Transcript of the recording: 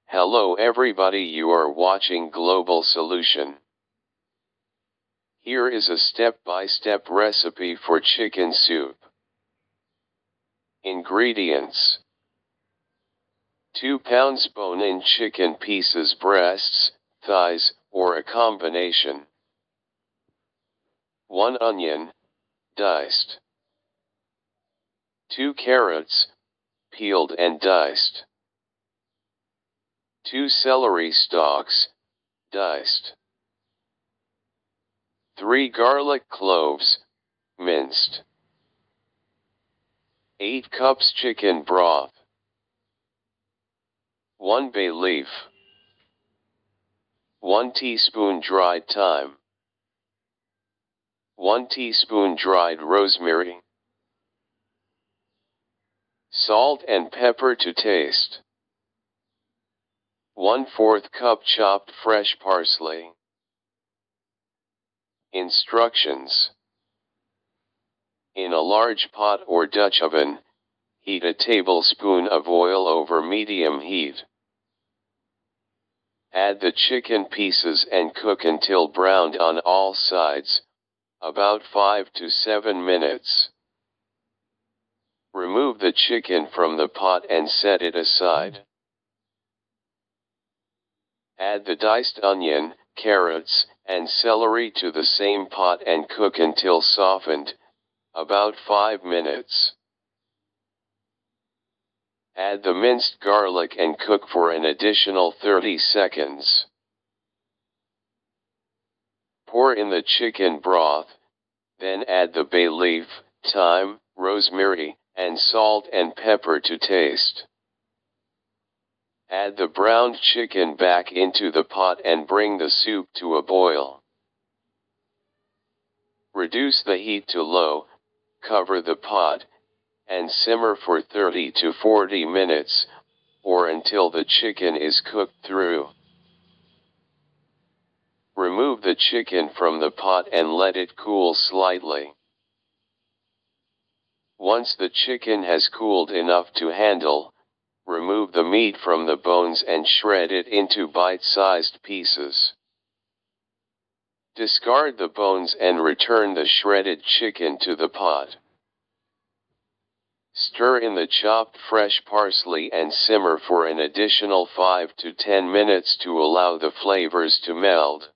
Hello everybody, you are watching Global Solution. Here is a step-by-step recipe for chicken soup. Ingredients: 2 pounds bone-in chicken pieces, breasts, thighs, or a combination. 1 onion, diced. 2 carrots, peeled and diced. 2 celery stalks, diced. 3 garlic cloves, minced. 8 cups chicken broth. 1 bay leaf. 1 teaspoon dried thyme. 1 teaspoon dried rosemary. Salt and pepper to taste. 1/4 cup chopped fresh parsley. Instructions: in a large pot or Dutch oven, heat a tablespoon of oil over medium heat. Add the chicken pieces and cook until browned on all sides, about 5 to 7 minutes. Remove the chicken from the pot and set it aside. Add the diced onion, carrots, and celery to the same pot and cook until softened, about 5 minutes. Add the minced garlic and cook for an additional 30 seconds. Pour in the chicken broth, then add the bay leaf, thyme, rosemary, and salt and pepper to taste. Add the browned chicken back into the pot and bring the soup to a boil. Reduce the heat to low, cover the pot, and simmer for 30 to 40 minutes, or until the chicken is cooked through. Remove the chicken from the pot and let it cool slightly. Once the chicken has cooled enough to handle, remove the meat from the bones and shred it into bite-sized pieces. Discard the bones and return the shredded chicken to the pot. Stir in the chopped fresh parsley and simmer for an additional 5 to 10 minutes to allow the flavors to meld.